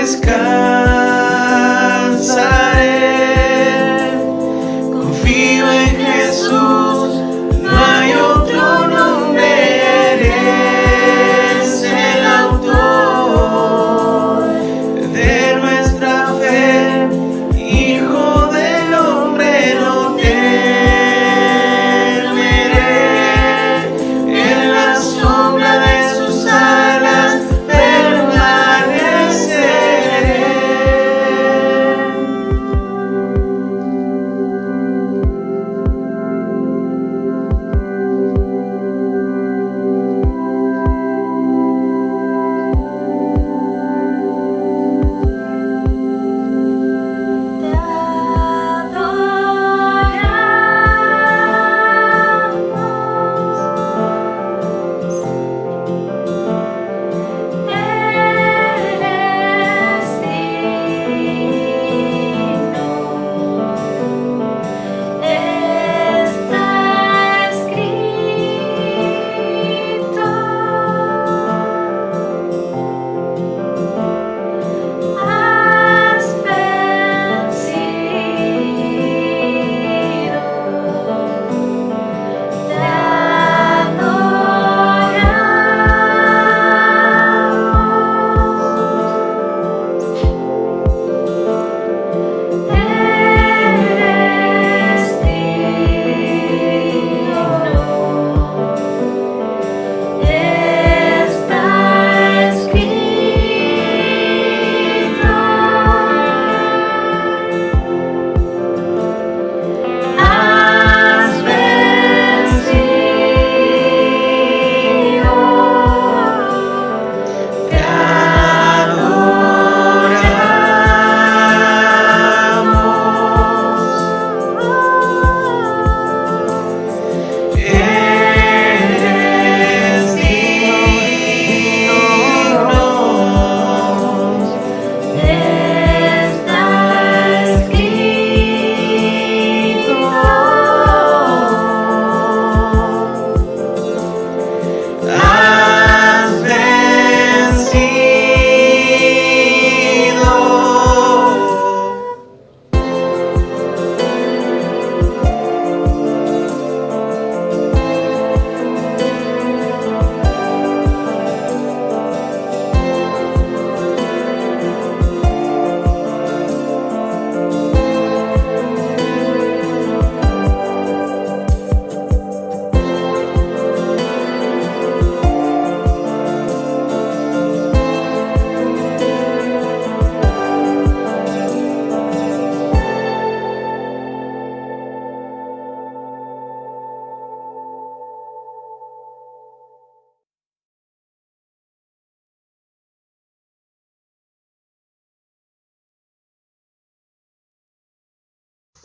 descansaré. Confío en Jesús, no hay otro nombre, eres el autor de nuestra fe, Hijo del hombre, no temeré, en la sombra de sus alas permaneceré.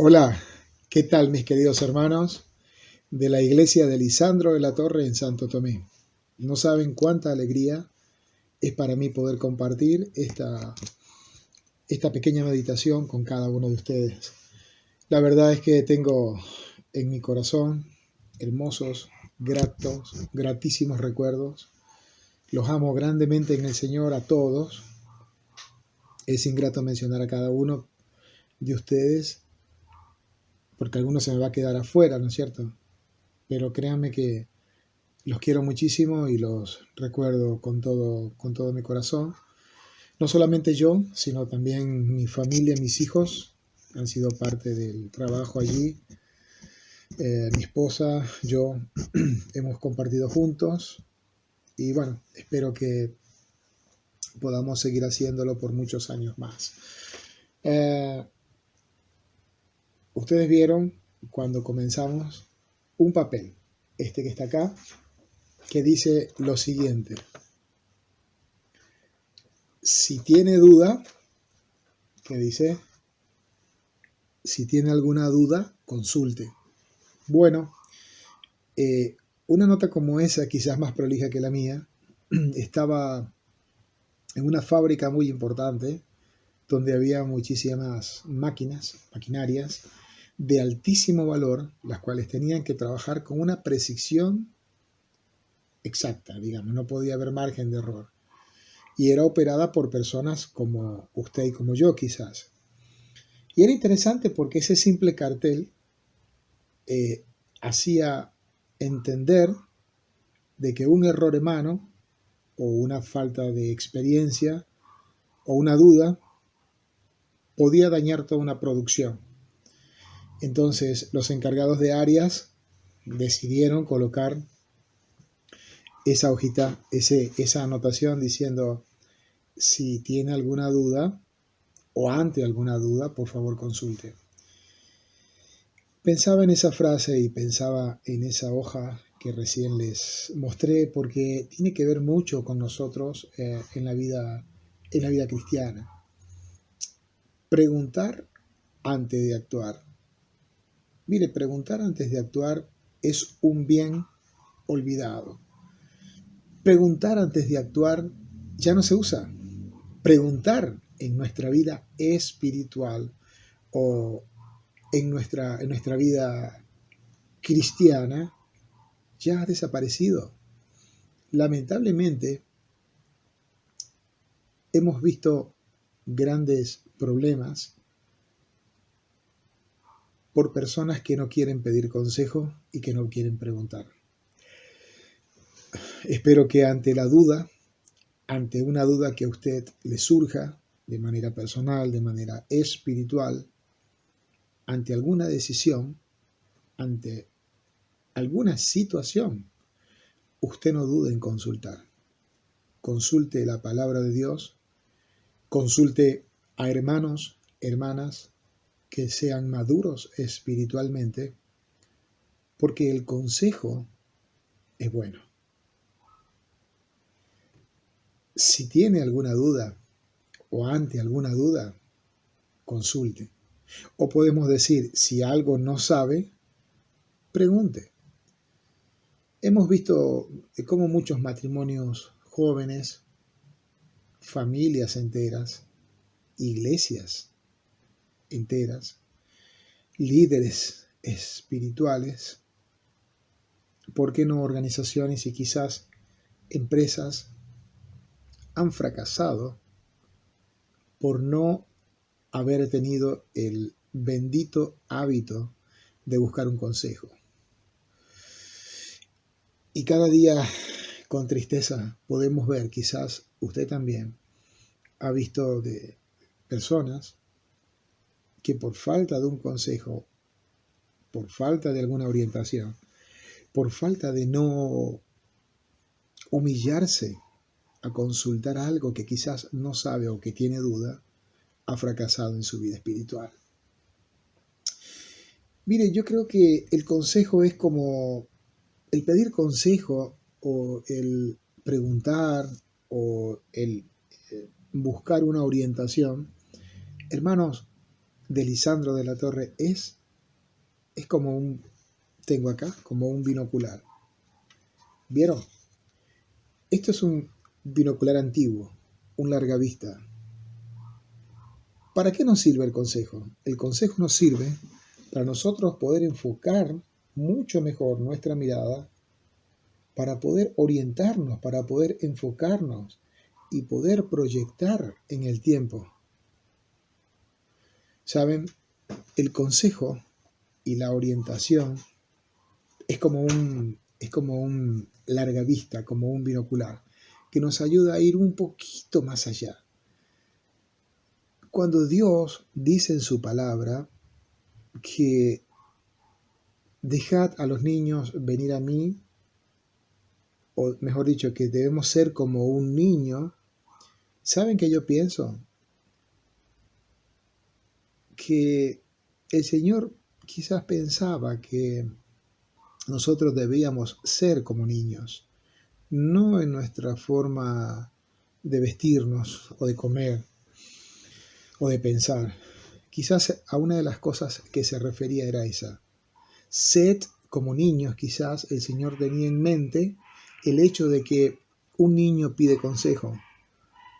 Hola, ¿qué tal mis queridos hermanos de la iglesia de Lisandro de la Torre en Santo Tomé? No saben cuánta alegría es para mí poder compartir esta pequeña meditación con cada uno de ustedes. La verdad es que tengo en mi corazón hermosos, gratísimos recuerdos. Los amo grandemente en el Señor a todos. Es ingrato mencionar a cada uno de ustedes, porque alguno se me va a quedar afuera, ¿no es cierto? Pero créanme que los quiero muchísimo y los recuerdo con todo mi corazón. No solamente yo, sino también mi familia, mis hijos han sido parte del trabajo allí. Mi esposa, yo, hemos compartido juntos y bueno, espero que podamos seguir haciéndolo por muchos años más. Ustedes vieron cuando comenzamos un papel, este que está acá, que dice lo siguiente: si tiene duda, que dice, si tiene alguna duda, consulte. Bueno, una nota como esa, quizás más prolija que la mía, estaba en una fábrica muy importante donde había muchísimas maquinarias de altísimo valor, las cuales tenían que trabajar con una precisión exacta, digamos, no podía haber margen de error. y era operada por personas como usted y como yo quizás. Y era interesante porque ese simple cartel hacía entender de que un error humano o una falta de experiencia o una duda podía dañar toda una producción. Entonces los encargados de áreas decidieron colocar esa hojita, esa anotación diciendo: si tiene alguna duda o ante alguna duda, por favor consulte. Pensaba en esa frase y pensaba en esa hoja que recién les mostré, porque tiene que ver mucho con nosotros en la vida cristiana. Preguntar antes de actuar. Mire, preguntar antes de actuar es un bien olvidado. Preguntar antes de actuar ya no se usa. Preguntar en nuestra vida espiritual o en nuestra vida cristiana ya ha desaparecido. Lamentablemente, hemos visto grandes problemas por personas que no quieren pedir consejo y que no quieren preguntar. Espero que ante una duda que a usted le surja de manera personal, de manera espiritual, ante alguna decisión, ante alguna situación, usted no dude en consultar. Consulte la palabra de Dios, consulte a hermanos, hermanas que sean maduros espiritualmente, porque el consejo es bueno. Si tiene alguna duda o ante alguna duda, consulte. O podemos decir, si algo no sabe, pregunte. Hemos visto cómo muchos matrimonios jóvenes, familias enteras, iglesias enteras, líderes espirituales, ¿por qué no organizaciones y quizás empresas han fracasado por no haber tenido el bendito hábito de buscar un consejo? Y cada día con tristeza podemos ver, quizás usted también ha visto de personas que por falta de un consejo, por falta de alguna orientación, por falta de no humillarse a consultar algo que quizás no sabe o que tiene duda, ha fracasado en su vida espiritual. Mire, yo creo que el consejo es como el pedir consejo o el preguntar o el buscar una orientación. Hermanos, de Lisandro de la Torre es como tengo acá, como un binocular. ¿Vieron? Esto es un binocular antiguo, un larga vista. ¿Para qué nos sirve el consejo? El consejo nos sirve para nosotros poder enfocar mucho mejor nuestra mirada, para poder orientarnos, para poder enfocarnos y poder proyectar en el tiempo. ¿Saben? El consejo y la orientación es como un larga vista, como un binocular, que nos ayuda a ir un poquito más allá. Cuando Dios dice en su palabra que dejad a los niños venir a mí, o mejor dicho, que debemos ser como un niño, ¿saben qué yo pienso? Que el Señor quizás pensaba que nosotros debíamos ser como niños, no en nuestra forma de vestirnos o de comer o de pensar. Quizás a una de las cosas que se refería era esa. Sed como niños, quizás el Señor tenía en mente el hecho de que un niño pide consejo,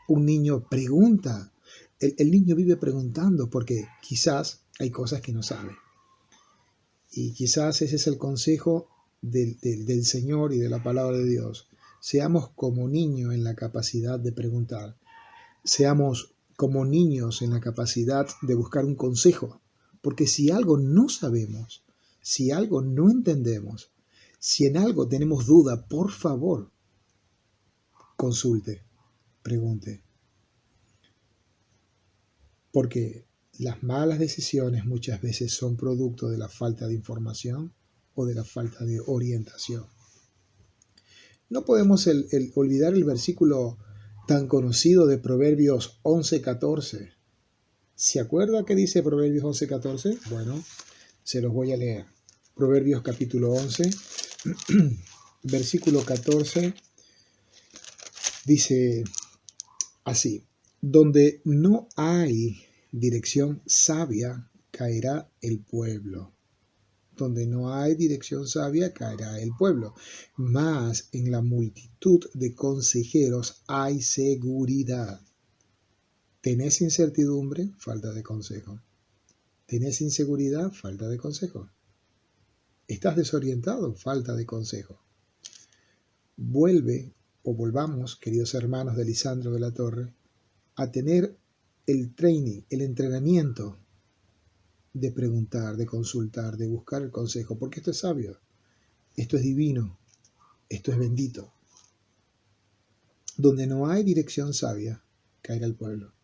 un niño pregunta, el niño vive preguntando porque quizás hay cosas que no sabe. Y quizás ese es el consejo del Señor y de la palabra de Dios. Seamos como niños en la capacidad de preguntar. Seamos como niños en la capacidad de buscar un consejo. Porque si algo no sabemos, si algo no entendemos, si en algo tenemos duda, por favor, consulte, pregunte. Porque las malas decisiones muchas veces son producto de la falta de información o de la falta de orientación. No podemos olvidar el versículo tan conocido de Proverbios 11:14. ¿Se acuerda qué dice Proverbios 11:14? Bueno, se los voy a leer. Proverbios capítulo 11, versículo 14, dice así: donde no hay dirección sabia, caerá el pueblo. Donde no hay dirección sabia, caerá el pueblo. Mas en la multitud de consejeros hay seguridad. ¿Tenés incertidumbre? Falta de consejo. ¿Tenés inseguridad? Falta de consejo. ¿Estás desorientado? Falta de consejo. Volvamos, queridos hermanos de Lisandro de la Torre, a tener el training, el entrenamiento de preguntar, de consultar, de buscar el consejo, porque esto es sabio, esto es divino, esto es bendito. Donde no hay dirección sabia, caerá el pueblo.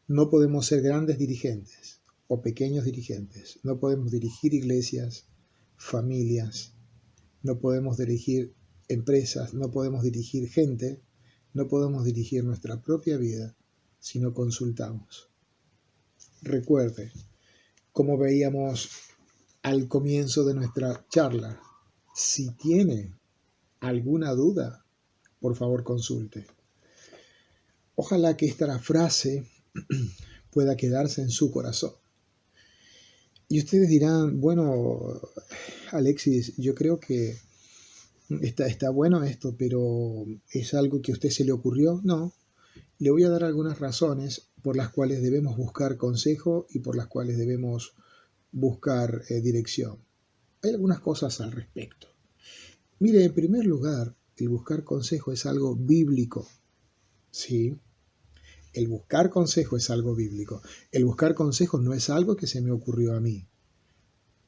No podemos ser grandes dirigentes o pequeños dirigentes, no podemos dirigir iglesias, familias, no podemos dirigir empresas, no podemos dirigir gente, no podemos dirigir nuestra propia vida si no consultamos. Recuerde, como veíamos al comienzo de nuestra charla, si tiene alguna duda, por favor consulte. Ojalá que esta frase pueda quedarse en su corazón. Y ustedes dirán, bueno, Alexis, yo creo que está bueno esto, pero ¿es algo que a usted se le ocurrió? No. Le voy a dar algunas razones por las cuales debemos buscar consejo y por las cuales debemos buscar dirección. Hay algunas cosas al respecto. Mire, en primer lugar, el buscar consejo es algo bíblico. Sí, el buscar consejo es algo bíblico. El buscar consejo no es algo que se me ocurrió a mí,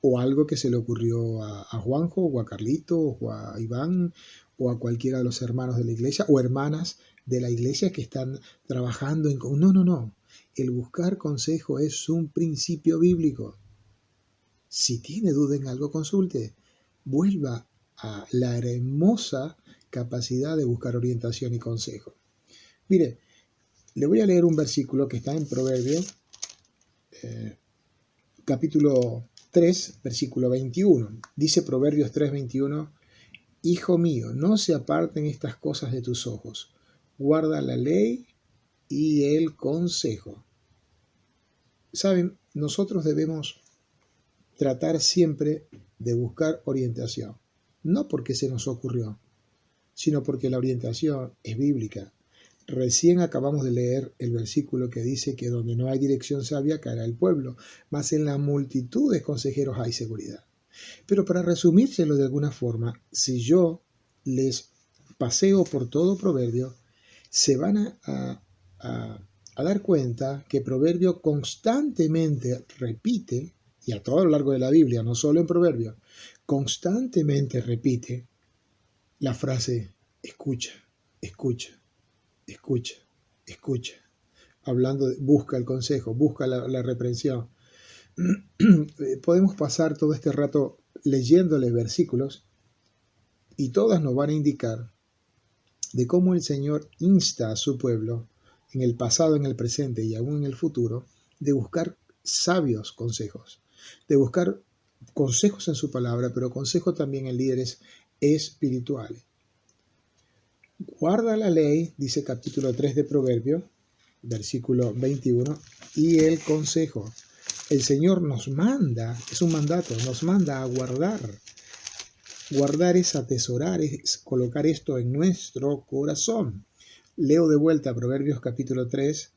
o algo que se le ocurrió a Juanjo, o a Carlito, o a Iván, o a cualquiera de los hermanos de la iglesia, o hermanas de la iglesia que están trabajando en... No. El buscar consejo es un principio bíblico. Si tiene duda en algo, consulte. Vuelva a la hermosa capacidad de buscar orientación y consejo. Mire, le voy a leer un versículo que está en Proverbios, capítulo 3, versículo 21. Dice Proverbios 3:21, Hijo mío, no se aparten estas cosas de tus ojos. Guarda la ley y el consejo. Saben, nosotros debemos tratar siempre de buscar orientación. No porque se nos ocurrió, sino porque la orientación es bíblica. Recién acabamos de leer el versículo que dice que donde no hay dirección sabia caerá el pueblo, mas en la multitud de consejeros hay seguridad. Pero para resumírselo de alguna forma, si yo les paseo por todo Proverbio, se van a dar cuenta que Proverbio constantemente repite, y a todo lo largo de la Biblia, no solo en Proverbio, constantemente repite la frase escucha, escucha, escucha, escucha. Hablando de busca el consejo, busca la reprensión. Podemos pasar todo este rato leyéndole versículos y todas nos van a indicar de cómo el Señor insta a su pueblo en el pasado, en el presente y aún en el futuro de buscar sabios consejos, de buscar consejos en su palabra, pero consejos también en líderes espirituales. Guarda la ley, dice capítulo 3 de Proverbios, versículo 21, y el consejo. El Señor nos manda, es un mandato, nos manda a guardar. Guardar es atesorar, es colocar esto en nuestro corazón. Leo de vuelta Proverbios capítulo 3,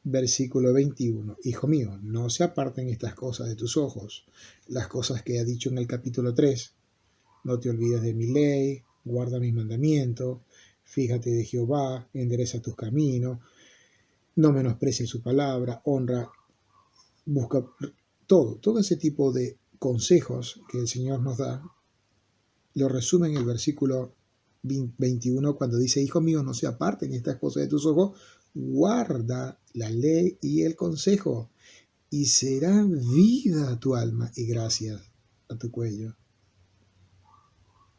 versículo 21. Hijo mío, no se aparten estas cosas de tus ojos. Las cosas que ha dicho en el capítulo 3. No te olvides de mi ley, guarda mis mandamientos, fíjate de Jehová, endereza tus caminos, no menosprecies su palabra, honra, busca todo ese tipo de consejos que el Señor nos da, lo resume en el versículo 21 cuando dice: hijo mío, no se aparten estas cosas de tus ojos, guarda la ley y el consejo, y será vida a tu alma y gracias a tu cuello.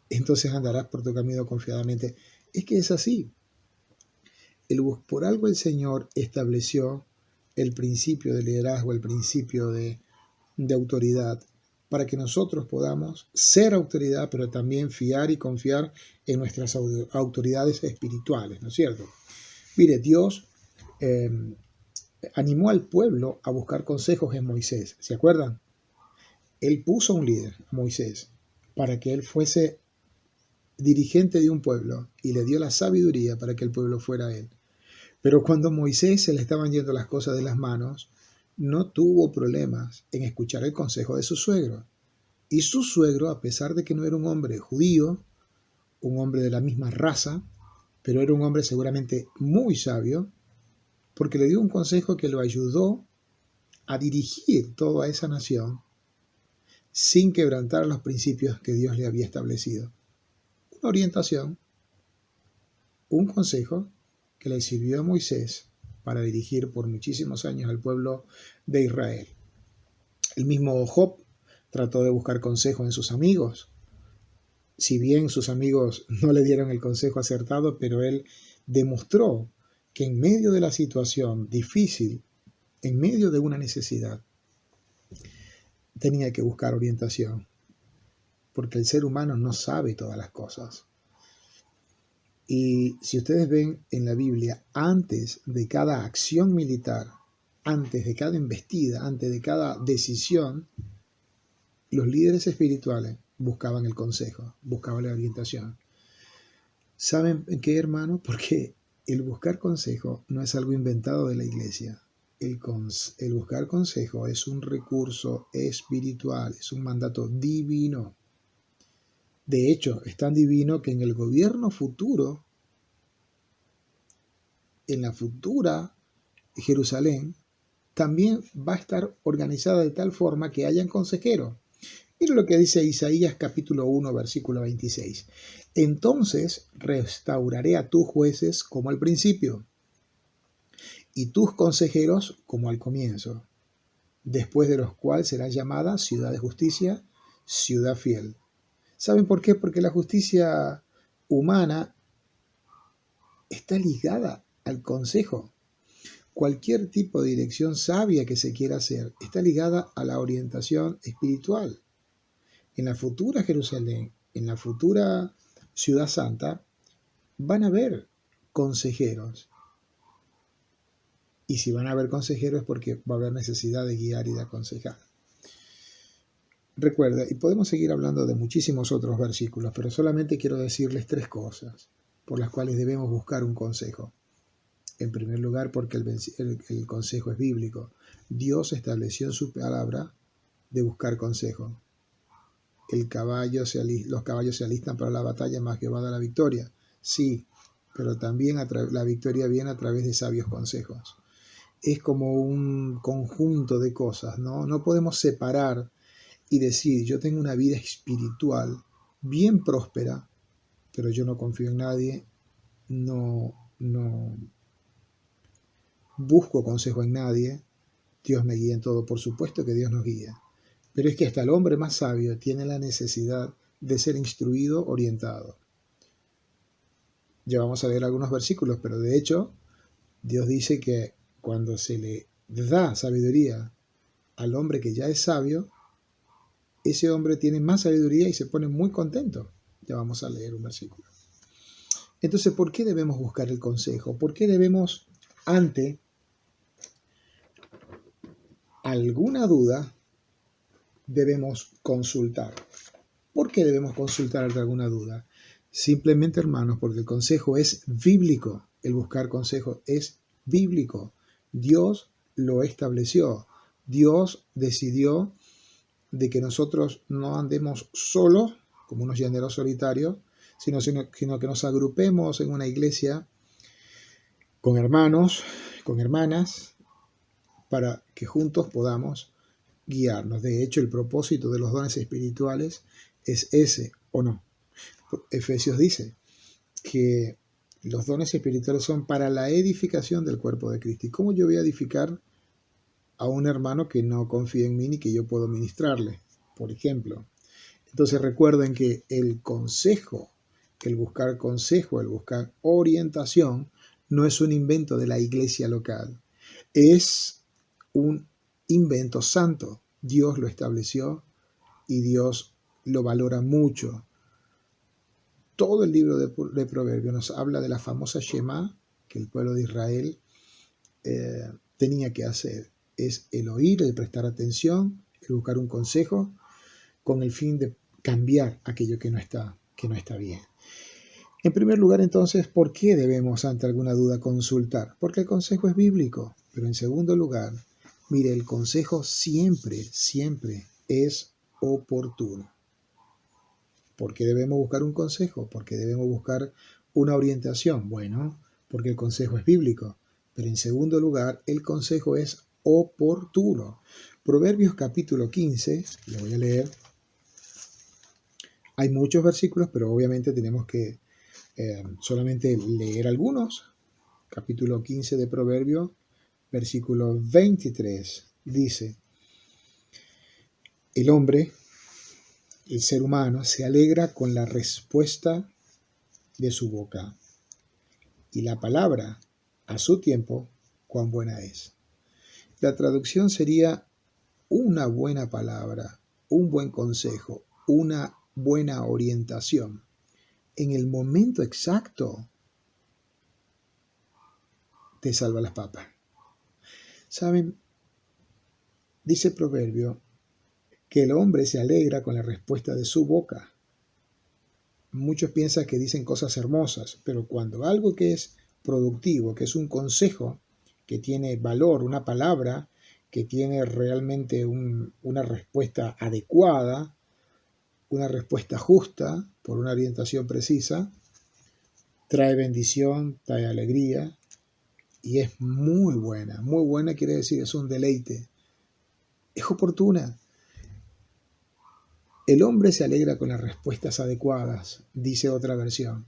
Entonces andarás por tu camino confiadamente. Es que es así. Por algo el Señor estableció el principio de liderazgo, el principio de autoridad, para que nosotros podamos ser autoridad, pero también fiar y confiar en nuestras autoridades espirituales, ¿no es cierto? Mire, Dios animó al pueblo a buscar consejos en Moisés, ¿se acuerdan? Él puso un líder, a Moisés, para que él fuese dirigente de un pueblo y le dio la sabiduría para que el pueblo fuera él. Pero cuando a Moisés se le estaban yendo las cosas de las manos, no tuvo problemas en escuchar el consejo de su suegro. Y su suegro, a pesar de que no era un hombre judío, un hombre de la misma raza, pero era un hombre seguramente muy sabio, porque le dio un consejo que lo ayudó a dirigir toda esa nación sin quebrantar los principios que Dios le había establecido. Una orientación, un consejo que le sirvió a Moisés para dirigir por muchísimos años al pueblo de Israel. El mismo Job trató de buscar consejo en sus amigos. Si bien sus amigos no le dieron el consejo acertado, pero él demostró que en medio de la situación difícil, en medio de una necesidad, tenía que buscar orientación, porque el ser humano no sabe todas las cosas. Y si ustedes ven en la Biblia, antes de cada acción militar, antes de cada embestida, antes de cada decisión, los líderes espirituales buscaban el consejo, buscaban la orientación. ¿Saben qué, hermano? Porque el buscar consejo no es algo inventado de la iglesia. El buscar consejo es un recurso espiritual, es un mandato divino. De hecho, es tan divino que en el gobierno futuro, en la futura Jerusalén, también va a estar organizada de tal forma que hayan consejeros. Mira lo que dice Isaías capítulo 1, versículo 26. Entonces restauraré a tus jueces como al principio, y tus consejeros como al comienzo, después de los cuales será llamada ciudad de justicia, ciudad fiel. ¿Saben por qué? Porque la justicia humana está ligada al consejo. Cualquier tipo de dirección sabia que se quiera hacer está ligada a la orientación espiritual. En la futura Jerusalén, en la futura Ciudad Santa, van a haber consejeros. Y si van a haber consejeros es porque va a haber necesidad de guiar y de aconsejar. Recuerda, y podemos seguir hablando de muchísimos otros versículos, pero solamente quiero decirles 3 cosas por las cuales debemos buscar un consejo. En primer lugar, porque el consejo es bíblico. Dios estableció en su palabra de buscar consejo. Los caballos se alistan para la batalla, mas Jehová da la victoria. Sí, pero también la victoria viene a través de sabios consejos. Es como un conjunto de cosas, ¿no? No podemos separar y decir, yo tengo una vida espiritual bien próspera, pero yo no confío en nadie, no busco consejo en nadie, Dios me guía en todo. Por supuesto que Dios nos guía, pero es que hasta el hombre más sabio tiene la necesidad de ser instruido, orientado. Ya vamos a leer algunos versículos, pero de hecho Dios dice que cuando se le da sabiduría al hombre que ya es sabio, ese hombre tiene más sabiduría y se pone muy contento. Ya vamos a leer un versículo. Entonces, ¿por qué debemos buscar el consejo? ¿Por qué debemos, ante alguna duda, debemos consultar? ¿Por qué debemos consultar ante alguna duda? Simplemente, hermanos, porque el consejo es bíblico. El buscar consejo es bíblico. Dios lo estableció. Dios decidió de que nosotros no andemos solos, como unos llaneros solitarios, sino que nos agrupemos en una iglesia con hermanos, con hermanas, para que juntos podamos guiarnos. De hecho, el propósito de los dones espirituales es ese, ¿o no? Efesios dice que los dones espirituales son para la edificación del cuerpo de Cristo. ¿Y cómo yo voy a edificar a un hermano que no confía en mí ni que yo puedo ministrarle, por ejemplo? Entonces recuerden que el consejo, el buscar consejo, el buscar orientación, no es un invento de la iglesia local, es un invento santo. Dios lo estableció y Dios lo valora mucho. Todo el libro de Proverbios nos habla de la famosa Shema que el pueblo de Israel tenía que hacer. Es el oír, el prestar atención, el buscar un consejo con el fin de cambiar aquello que no está bien. En primer lugar, entonces, ¿por qué debemos ante alguna duda consultar? Porque el consejo es bíblico. Pero en segundo lugar, mire, el consejo siempre es oportuno. ¿Por qué debemos buscar un consejo? ¿Por qué debemos buscar una orientación? Bueno, porque el consejo es bíblico. Pero en segundo lugar, el consejo es oportuno. Proverbios capítulo 15, le voy a leer. Hay muchos versículos, pero obviamente tenemos que solamente leer algunos. Capítulo 15 de Proverbios, versículo 23, dice: el hombre, el ser humano, se alegra con la respuesta de su boca, y la palabra, a su tiempo, cuán buena es. La traducción sería: una buena palabra, un buen consejo, una buena orientación, en el momento exacto, te salva las papas. ¿Saben? Dice el proverbio que el hombre se alegra con la respuesta de su boca. Muchos piensan que dicen cosas hermosas, pero cuando algo que es productivo, que es un consejo, que tiene valor, una palabra, que tiene realmente una respuesta adecuada, una respuesta justa, por una orientación precisa, trae bendición, trae alegría, y es muy buena quiere decir, es un deleite, es oportuna. El hombre se alegra con las respuestas adecuadas, dice otra versión,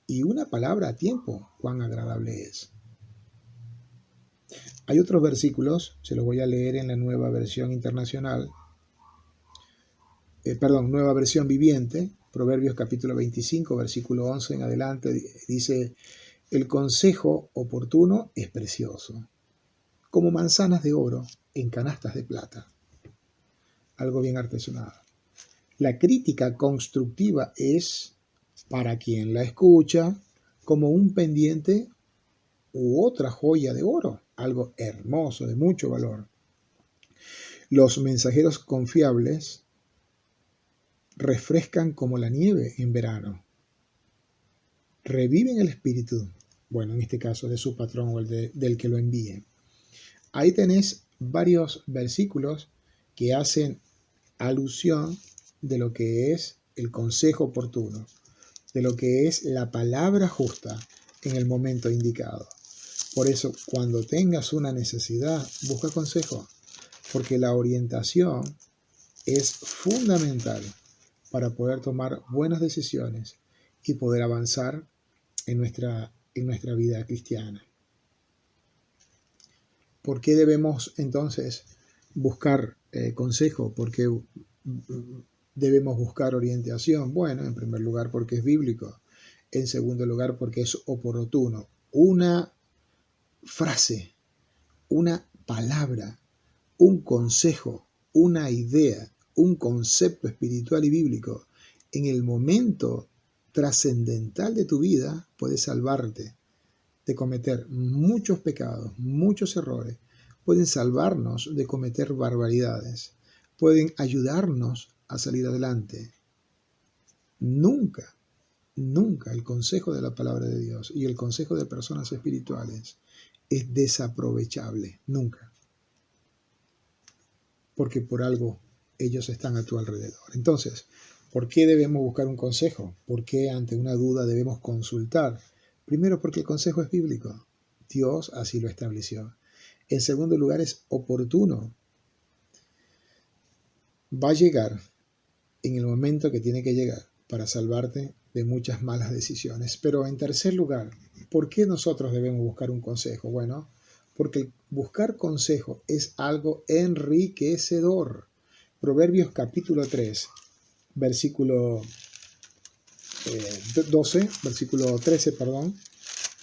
y una palabra a tiempo, cuán agradable es. Hay otros versículos, se los voy a leer en la nueva versión internacional, nueva versión viviente, Proverbios capítulo 25, versículo 11 en adelante, dice: el consejo oportuno es precioso, como manzanas de oro en canastas de plata. Algo bien artesanado. La crítica constructiva es, para quien la escucha, como un pendiente u otra joya de oro, algo hermoso, de mucho valor. Los mensajeros confiables refrescan como la nieve en verano. Reviven el espíritu, bueno, en este caso de su patrón o del que lo envíe. Ahí tenés varios versículos que hacen alusión de lo que es el consejo oportuno, de lo que es la palabra justa en el momento indicado. Por eso, cuando tengas una necesidad, busca consejo, porque la orientación es fundamental para poder tomar buenas decisiones y poder avanzar en nuestra vida cristiana. ¿Por qué debemos entonces buscar consejo? ¿Por qué debemos buscar orientación? Bueno, en primer lugar porque es bíblico. En segundo lugar porque es oportuno. Una frase, una palabra, un consejo, una idea, un concepto espiritual y bíblico en el momento trascendental de tu vida puede salvarte de cometer muchos pecados, muchos errores, pueden salvarnos de cometer barbaridades, pueden ayudarnos a salir adelante. Nunca el consejo de la palabra de Dios y el consejo de personas espirituales es desaprovechable, nunca. Porque por algo ellos están a tu alrededor. Entonces, ¿Por qué debemos buscar un consejo? ¿Por qué ante una duda debemos consultar? Primero, porque el consejo es bíblico. Dios así lo estableció. En segundo lugar, es oportuno. Va a llegar en el momento que tiene que llegar para salvarte de muchas malas decisiones. Pero en tercer lugar, ¿por qué nosotros debemos buscar un consejo? Bueno, porque buscar consejo es algo enriquecedor. Proverbios capítulo 3, versículo 12, versículo 13, perdón.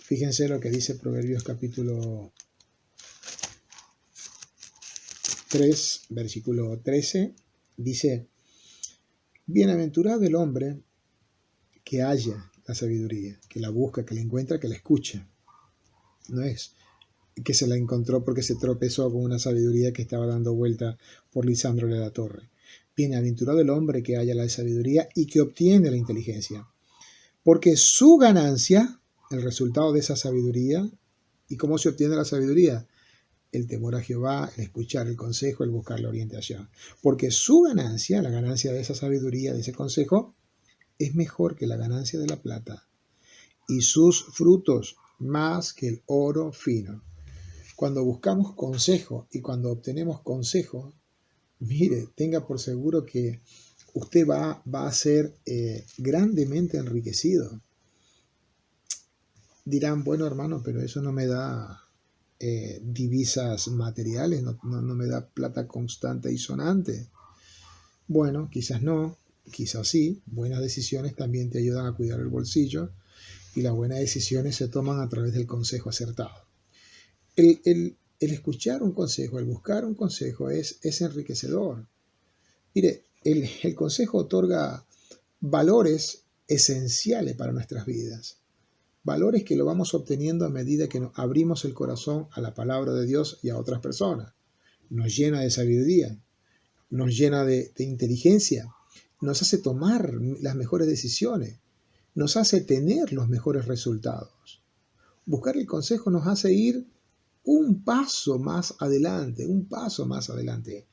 Fíjense lo que dice Proverbios capítulo 3, versículo 13. Dice: bienaventurado el hombre que halla la sabiduría, que la busca, que la encuentra, que la escucha. No es que se la encontró porque se tropezó con una sabiduría que estaba dando vuelta por Lisandro de la Torre. Bienaventurado el hombre que halla la sabiduría y que obtiene la inteligencia, porque su ganancia, el resultado de esa sabiduría. ¿Y cómo se obtiene la sabiduría? El temor a Jehová, el escuchar el consejo, el buscar la orientación. Porque su ganancia, la ganancia de esa sabiduría, de ese consejo, es mejor que la ganancia de la plata, y sus frutos más que el oro fino. Cuando buscamos consejo y cuando obtenemos consejo, mire, tenga por seguro que usted va a ser grandemente enriquecido. Dirán, bueno, hermano, pero eso no me da divisas materiales, no me da plata constante y sonante. Bueno, quizás no, quizás sí. Buenas decisiones también te ayudan a cuidar el bolsillo, y las buenas decisiones se toman a través del consejo acertado. El escuchar un consejo, el buscar un consejo es enriquecedor. Mire, el consejo otorga valores esenciales para nuestras vidas. Valores que lo vamos obteniendo a medida que nos abrimos el corazón a la palabra de Dios y a otras personas. Nos llena de sabiduría, nos llena de inteligencia, nos hace tomar las mejores decisiones, nos hace tener los mejores resultados. Buscar el consejo nos hace ir un paso más adelante, un paso más adelante.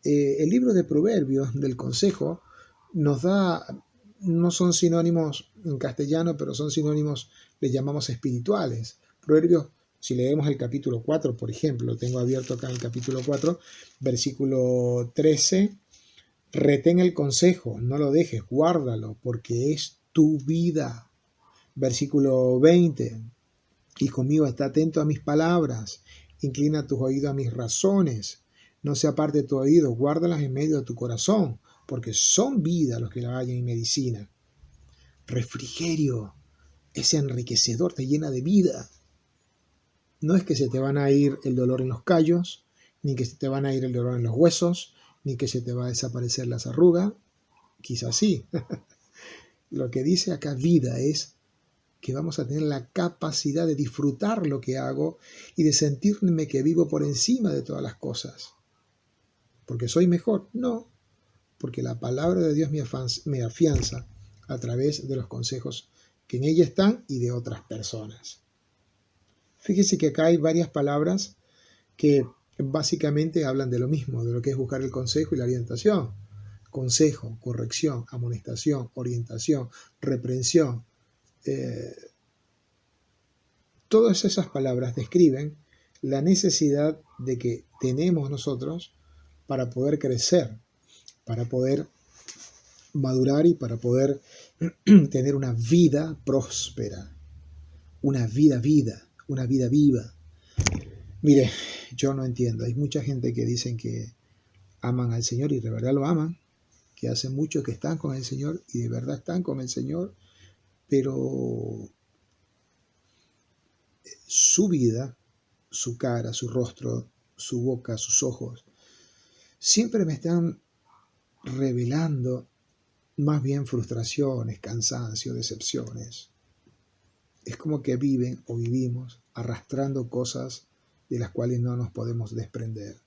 El libro de Proverbios del consejo nos da, no son sinónimos en castellano, pero son sinónimos, le llamamos espirituales. Proverbios, si leemos el capítulo 4, por ejemplo, lo tengo abierto acá en el capítulo 4, versículo 13, retén el consejo, no lo dejes, guárdalo, porque es tu vida. Versículo 20, hijo mío, está atento a mis palabras, inclina tus oídos a mis razones, no se aparte tu oído, guárdalas en medio de tu corazón, porque son vida los que la hallan, y medicina. Refrigerio, es enriquecedor, te llena de vida. No es que se te van a ir el dolor en los callos, ni que se te van a ir el dolor en los huesos, ni que se te va a desaparecer las arrugas. Quizás sí. Lo que dice acá vida es que vamos a tener la capacidad de disfrutar lo que hago y de sentirme que vivo por encima de todas las cosas. ¿Porque soy mejor? No, porque la palabra de Dios me afianza a través de los consejos que en ella están y de otras personas. Fíjese que acá hay varias palabras que básicamente hablan de lo mismo, de lo que es buscar el consejo y la orientación. Consejo, corrección, amonestación, orientación, reprensión. Todas esas palabras describen la necesidad de que tenemos nosotros para poder crecer, para poder madurar y para poder tener una vida próspera, una vida viva. Mire, yo no entiendo. Hay mucha gente que dicen que aman al Señor y de verdad lo aman, que hace mucho que están con el Señor y de verdad están con el Señor, pero su vida, su cara, su rostro, su boca, sus ojos, siempre me están revelando más bien frustraciones, cansancio, decepciones. Es como que viven o vivimos arrastrando cosas de las cuales no nos podemos desprender.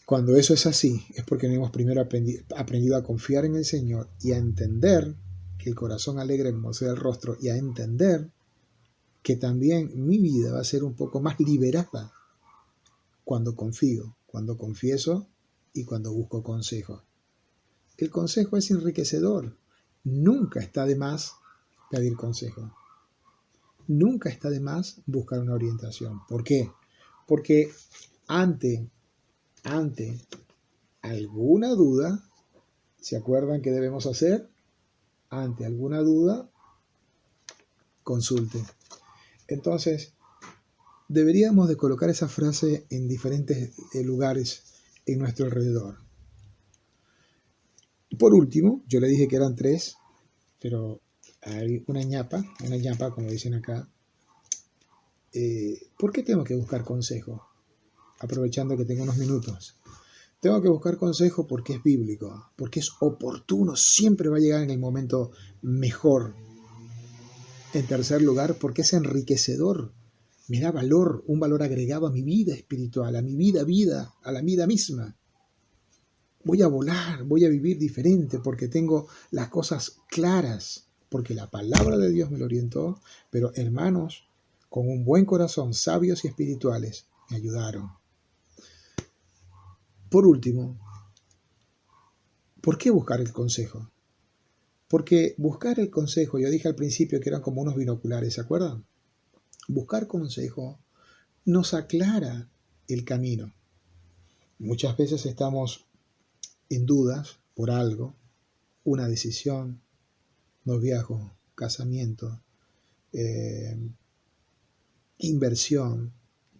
Cuando eso es así, es porque no hemos primero aprendido a confiar en el Señor y a entender que el corazón alegre hermosea el rostro, y a entender que también mi vida va a ser un poco más liberada cuando confío, cuando confieso y cuando busco consejo. el consejo es enriquecedor. Nunca está de más pedir consejo. Nunca está de más buscar una orientación. ¿Por qué? Porque ante alguna duda, ¿se acuerdan qué debemos hacer? Ante alguna duda, consulte. Entonces, deberíamos de colocar esa frase en diferentes lugares en nuestro alrededor. Por último, yo le dije que eran 3, pero hay una ñapa como dicen acá. ¿Por qué tengo que buscar consejo? Aprovechando que tengo unos minutos. Tengo que buscar consejo porque es bíblico, porque es oportuno, siempre va a llegar en el momento mejor. En tercer lugar, porque es enriquecedor, me da valor, un valor agregado a mi vida espiritual, a mi vida, a la vida misma. Voy a volar, voy a vivir diferente porque tengo las cosas claras, porque la palabra de Dios me lo orientó, pero hermanos con un buen corazón, sabios y espirituales, me ayudaron. Por último, ¿por qué buscar el consejo? Porque buscar el consejo, yo dije al principio que eran como unos binoculares, ¿se acuerdan? Buscar consejo nos aclara el camino. Muchas veces estamos en dudas por algo, una decisión, noviazgo, casamiento, inversión,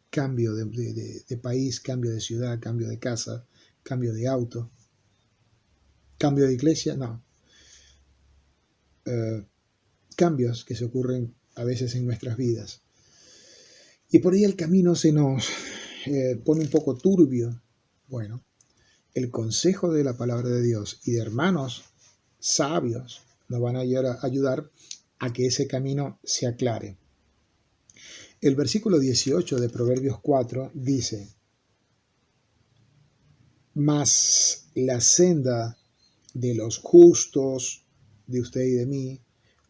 cambio de país, cambio de ciudad, cambio de casa, cambio de auto, cambio de iglesia, no. Cambios que se ocurren a veces en nuestras vidas. Y por ahí el camino se nos pone un poco turbio. Bueno, el consejo de la palabra de Dios y de hermanos sabios nos van a ayudar a que ese camino se aclare. El versículo 18 de Proverbios 4 dice: mas la senda de los justos, de usted y de mí,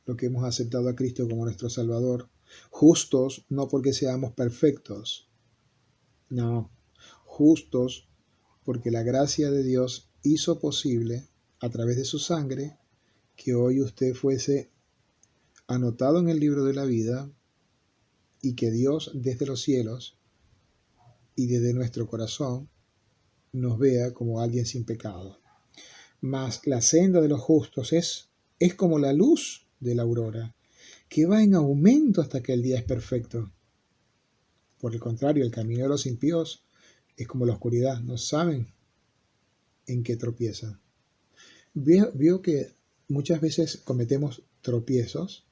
lo que hemos aceptado a Cristo como nuestro Salvador, justos no porque seamos perfectos, no, justos porque la gracia de Dios hizo posible, a través de su sangre, que hoy usted fuese anotado en el libro de la vida y que Dios desde los cielos y desde nuestro corazón nos vea como alguien sin pecado. Mas la senda de los justos es como la luz de la aurora, que va en aumento hasta que el día es perfecto. Por el contrario, el camino de los impíos es como la oscuridad, no saben en qué tropiezan. Vio que muchas veces cometemos tropiezos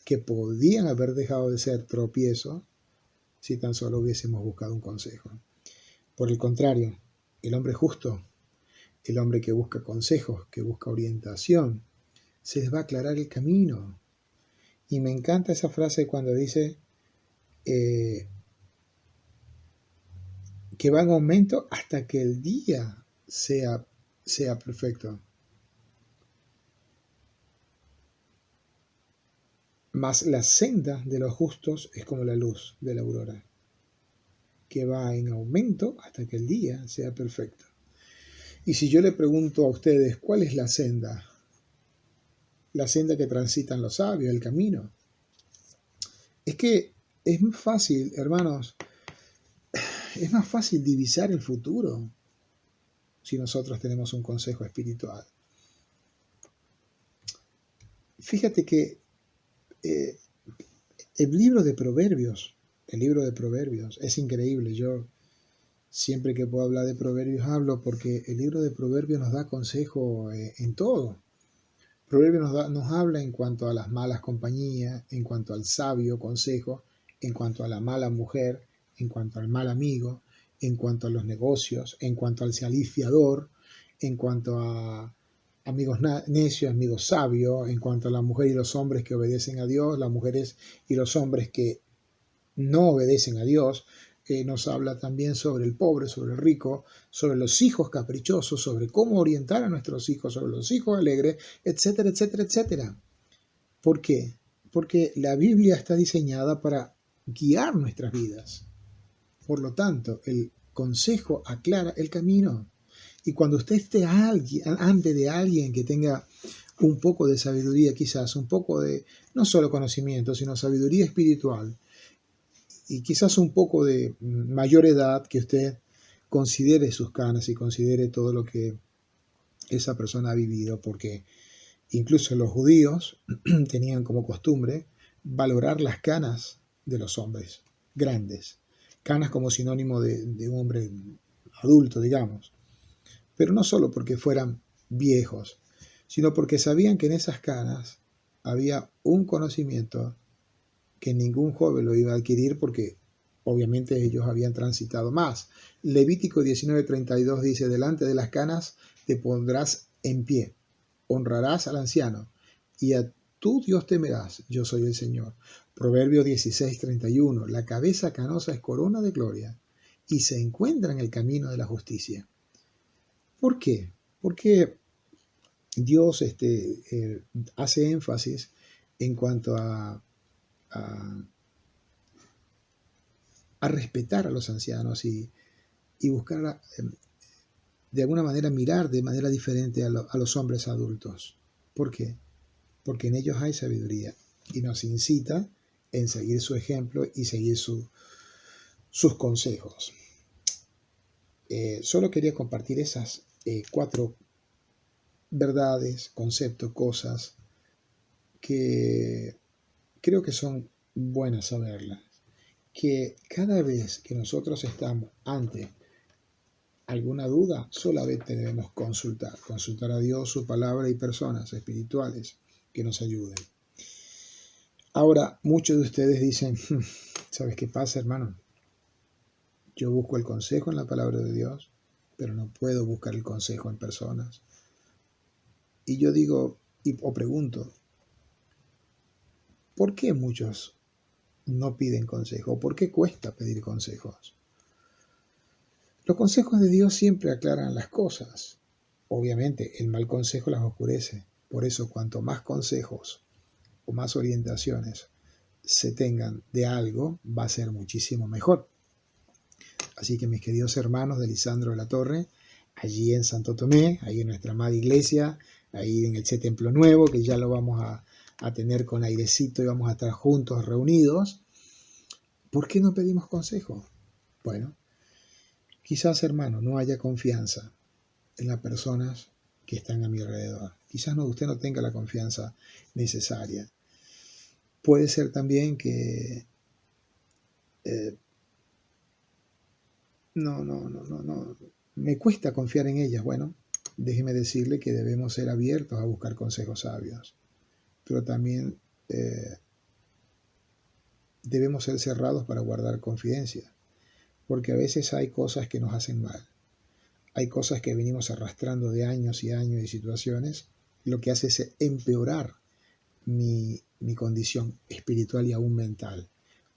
que podían haber dejado de ser tropiezos si tan solo hubiésemos buscado un consejo. Por el contrario, el hombre justo, el hombre que busca consejos, que busca orientación, se les va a aclarar el camino. Y me encanta esa frase cuando dice que va en aumento hasta que el día sea perfecto. Mas la senda de los justos es como la luz de la aurora, que va en aumento hasta que el día sea perfecto. Y si yo le pregunto a ustedes, ¿cuál es la senda? La senda que transitan los sabios, el camino. Es que es más fácil, hermanos, es más fácil divisar el futuro si nosotros tenemos un consejo espiritual. Fíjate que el libro de Proverbios es increíble. Yo siempre que puedo hablar de Proverbios hablo porque el libro de Proverbios nos da consejo en todo. Proverbios nos habla en cuanto a las malas compañías, en cuanto al sabio consejo, en cuanto a la mala mujer, en cuanto al mal amigo, en cuanto a los negocios, en cuanto al salir fiador, en cuanto a amigos necios, amigos sabios, en cuanto a la mujer y los hombres que obedecen a Dios, las mujeres y los hombres que no obedecen a Dios. Nos habla también sobre el pobre, sobre el rico, sobre los hijos caprichosos, sobre cómo orientar a nuestros hijos, sobre los hijos alegres, etcétera, etcétera, etcétera. ¿Por qué? Porque la Biblia está diseñada para guiar nuestras vidas. Por lo tanto, el consejo aclara el camino. Y cuando usted esté ante de alguien que tenga un poco de sabiduría, quizás un poco de, no solo conocimiento, sino sabiduría espiritual, y quizás un poco de mayor edad, que usted considere sus canas y considere todo lo que esa persona ha vivido, porque incluso los judíos tenían como costumbre valorar las canas de los hombres grandes, canas como sinónimo de un hombre adulto, digamos, pero no solo porque fueran viejos, sino porque sabían que en esas canas había un conocimiento que ningún joven lo iba a adquirir, porque obviamente ellos habían transitado más. Levítico 19:32 dice: delante de las canas te pondrás en pie, honrarás al anciano, y a tu Dios temerás, yo soy el Señor. Proverbio 16:31, la cabeza canosa es corona de gloria, y se encuentra en el camino de la justicia. ¿Por qué? Porque Dios hace énfasis en cuanto a respetar a los ancianos y buscar de alguna manera mirar de manera diferente a los hombres adultos. ¿Por qué? Porque en ellos hay sabiduría y nos incita en seguir su ejemplo y seguir sus consejos. Solo quería compartir esas 4 verdades, conceptos, cosas que creo que son buenas saberlas. Que cada vez que nosotros estamos ante alguna duda, solamente debemos consultar a Dios, su palabra y personas espirituales que nos ayuden. Ahora, muchos de ustedes dicen: ¿sabes qué pasa, hermano? Yo busco el consejo en la palabra de Dios, pero no puedo buscar el consejo en personas. Y yo digo, o pregunto, ¿por qué muchos no piden consejo? ¿Por qué cuesta pedir consejos? Los consejos de Dios siempre aclaran las cosas. Obviamente, el mal consejo las oscurece. Por eso, cuanto más consejos o más orientaciones se tengan de algo, va a ser muchísimo mejor. Así que, mis queridos hermanos de Lisandro de la Torre, allí en Santo Tomé, ahí en nuestra amada iglesia, ahí en el C Templo Nuevo, que ya lo vamos a tener con airecito y vamos a estar juntos, reunidos, ¿por qué no pedimos consejo? Bueno, quizás, hermano, no haya confianza en las personas que están a mi alrededor. Quizás usted no tenga la confianza necesaria. Puede ser también que no, me cuesta confiar en ellas. Bueno, déjeme decirle que debemos ser abiertos a buscar consejos sabios, pero también debemos ser cerrados para guardar confidencia, porque a veces hay cosas que nos hacen mal. Hay cosas que venimos arrastrando de años y años y situaciones, lo que hace es empeorar mi condición espiritual y aún mental.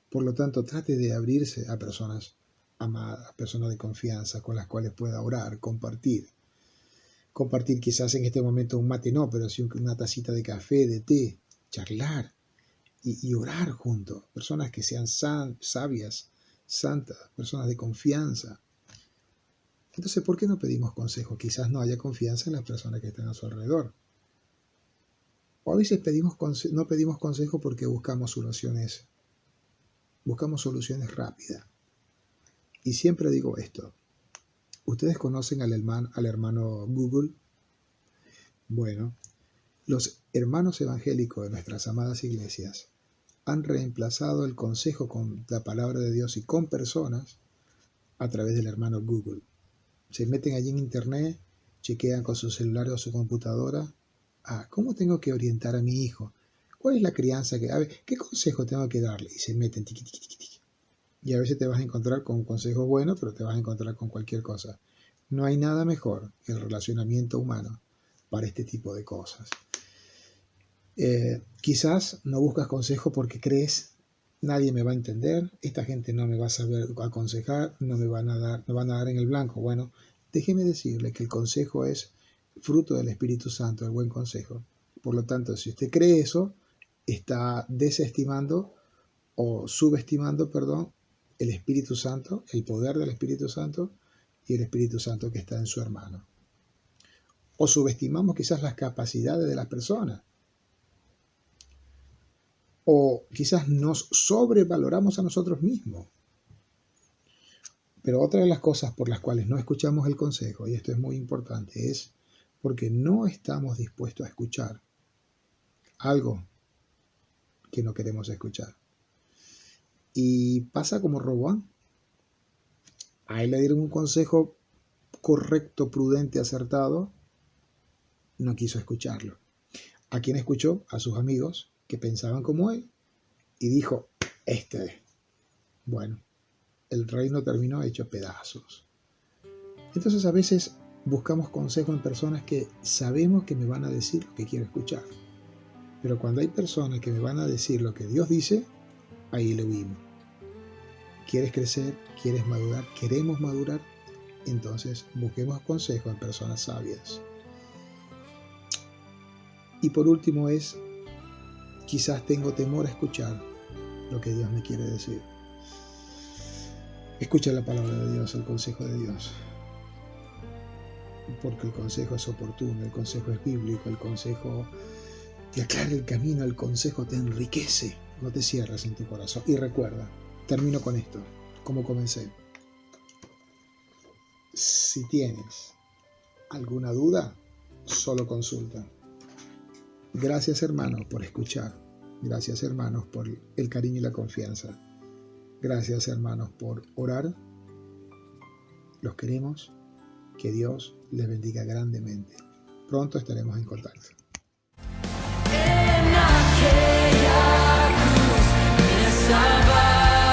Por lo tanto, trate de abrirse a personas amadas, personas de confianza con las cuales pueda orar, compartir. Compartir quizás en este momento un mate no, pero sí una tacita de café, de té, charlar y orar juntos. Personas que sean sabias, santas, personas de confianza. Entonces, ¿por qué no pedimos consejo? Quizás no haya confianza en las personas que están a su alrededor. O a veces no pedimos consejo porque buscamos soluciones rápidas. Y siempre digo esto. ¿Ustedes conocen al hermano Google? Bueno, los hermanos evangélicos de nuestras amadas iglesias han reemplazado el consejo con la palabra de Dios y con personas a través del hermano Google. Se meten allí en internet, chequean con su celular o su computadora. ¿Cómo tengo que orientar a mi hijo? ¿Cuál es la crianza qué consejo tengo que darle? Y se meten tiqui, tiqui, tiqui, tiqui. Y a veces te vas a encontrar con consejos buenos, pero te vas a encontrar con cualquier cosa. No hay nada mejor que el relacionamiento humano para este tipo de cosas. Quizás no buscas consejo porque crees, nadie me va a entender, esta gente no me va a saber aconsejar, no me van a dar en el blanco. Bueno, déjeme decirle que el consejo es fruto del Espíritu Santo, el buen consejo. Por lo tanto, si usted cree eso, está desestimando o subestimando, el Espíritu Santo, el poder del Espíritu Santo y el Espíritu Santo que está en su hermano. o subestimamos quizás las capacidades de las personas, o quizás nos sobrevaloramos a nosotros mismos. Pero otra de las cosas por las cuales no escuchamos el consejo, y esto es muy importante, es porque no estamos dispuestos a escuchar algo que no queremos escuchar. Y pasa como Roboam. A él le dieron un consejo correcto, prudente, acertado, no quiso escucharlo. ¿A quién escuchó? A sus amigos que pensaban como él y dijo, bueno, el reino terminó hecho pedazos. Entonces a veces buscamos consejo en personas que sabemos que me van a decir lo que quiero escuchar. Pero cuando hay personas que me van a decir lo que Dios dice, ahí le huimos. ¿Quieres crecer? ¿Quieres madurar? ¿Queremos madurar? Entonces busquemos consejo en personas sabias. Y por último es, quizás tengo temor a escuchar lo que Dios me quiere decir. Escucha la palabra de Dios, el consejo de Dios. Porque el consejo es oportuno, el consejo es bíblico, el consejo te aclara el camino, el consejo te enriquece. No te cierres en tu corazón. Y recuerda, termino con esto, como comencé. Si tienes alguna duda, solo consulta. Gracias, hermanos, por escuchar. Gracias, hermanos, por el cariño y la confianza. Gracias, hermanos, por orar. Los queremos. Que Dios les bendiga grandemente. Pronto estaremos en contacto. En aquella cruz me salvaste,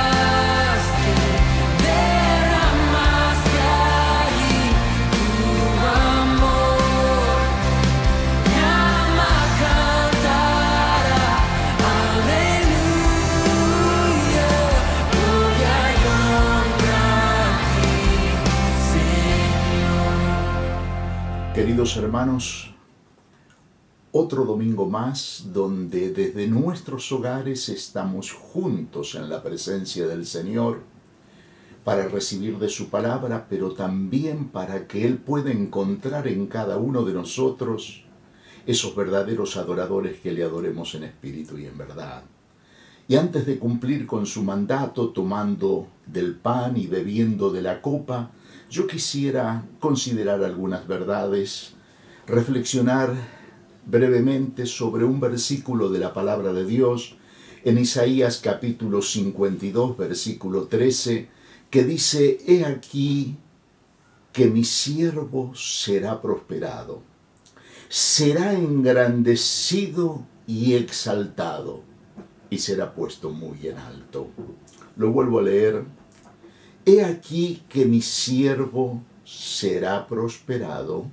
derramaste allí tu amor. Mi alma cantará, aleluya, gloria y honra a ti, Señor. Queridos hermanos, otro domingo más donde desde nuestros hogares estamos juntos en la presencia del Señor para recibir de su palabra, pero también para que Él pueda encontrar en cada uno de nosotros esos verdaderos adoradores que le adoremos en espíritu y en verdad. Y antes de cumplir con su mandato, tomando del pan y bebiendo de la copa, yo quisiera considerar algunas verdades, reflexionar brevemente sobre un versículo de la palabra de Dios en Isaías capítulo 52, versículo 13, que dice, «He aquí que mi siervo será prosperado, será engrandecido y exaltado, y será puesto muy en alto». Lo vuelvo a leer. «He aquí que mi siervo será prosperado,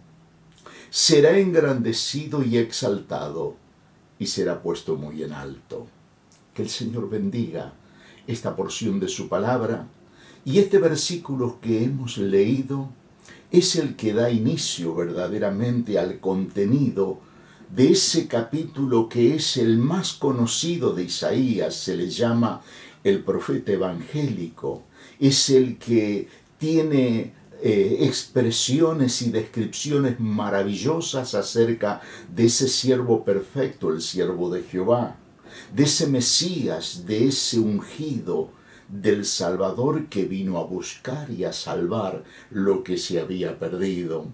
será engrandecido y exaltado, y será puesto muy en alto». Que el Señor bendiga esta porción de su palabra. Y este versículo que hemos leído es el que da inicio verdaderamente al contenido de ese capítulo que es el más conocido de Isaías. Se le llama el profeta evangélico. Es el que tiene expresiones y descripciones maravillosas acerca de ese siervo perfecto, el siervo de Jehová, de ese Mesías, de ese ungido, del Salvador que vino a buscar y a salvar lo que se había perdido.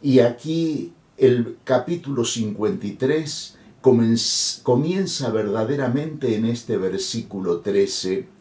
Y aquí el capítulo 53 comienza verdaderamente en este versículo 13,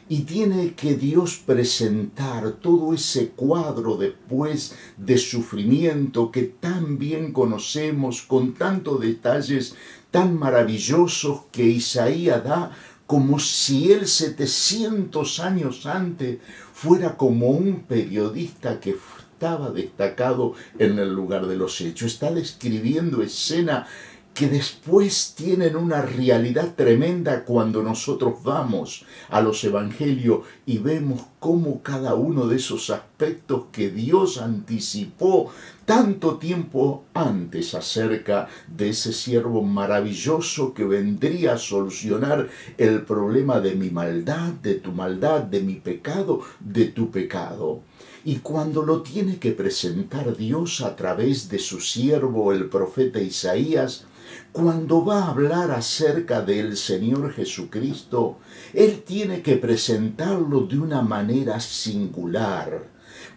y tiene que Dios presentar todo ese cuadro después de sufrimiento que tan bien conocemos, con tantos detalles tan maravillosos que Isaías da, como si él 700 años antes fuera como un periodista que estaba destacado en el lugar de los hechos. Está describiendo escenas que después tienen una realidad tremenda cuando nosotros vamos a los evangelios y vemos cómo cada uno de esos aspectos que Dios anticipó tanto tiempo antes acerca de ese siervo maravilloso que vendría a solucionar el problema de mi maldad, de mi pecado, de tu pecado. Y cuando lo tiene que presentar Dios a través de su siervo, el profeta Isaías, cuando va a hablar acerca del Señor Jesucristo, Él tiene que presentarlo de una manera singular.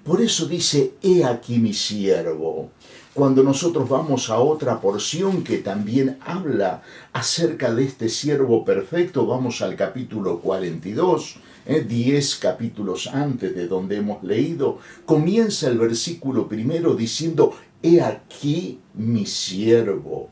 Por eso dice, he aquí mi siervo. Cuando nosotros vamos a otra porción que también habla acerca de este siervo perfecto, vamos al capítulo 42, 10 capítulos antes de donde hemos leído, comienza el versículo primero diciendo, he aquí mi siervo.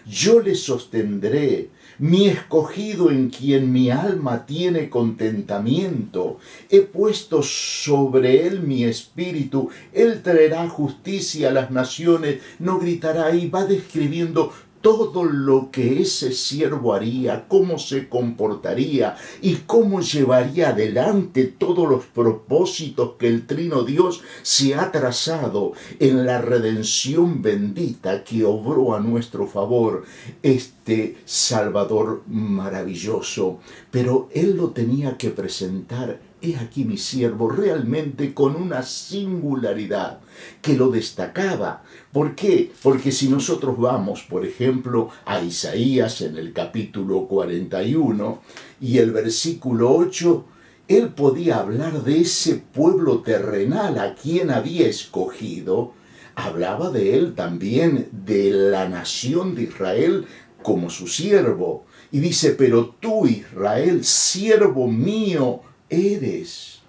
Yo le sostendré, mi escogido en quien mi alma tiene contentamiento. He puesto sobre él mi espíritu, él traerá justicia a las naciones, no gritará. Y va describiendo todo lo que ese siervo haría, cómo se comportaría y cómo llevaría adelante todos los propósitos que el Trino Dios se ha trazado en la redención bendita que obró a nuestro favor este Salvador maravilloso. Pero Él lo tenía que presentar, he aquí mi siervo, realmente con una singularidad que lo destacaba. ¿Por qué? Porque si nosotros vamos, por ejemplo, a Isaías en el capítulo 41 y el versículo 8, él podía hablar de ese pueblo terrenal a quien había escogido. Hablaba de él también, de la nación de Israel como su siervo. Y dice, pero tú, Israel, siervo mío eres.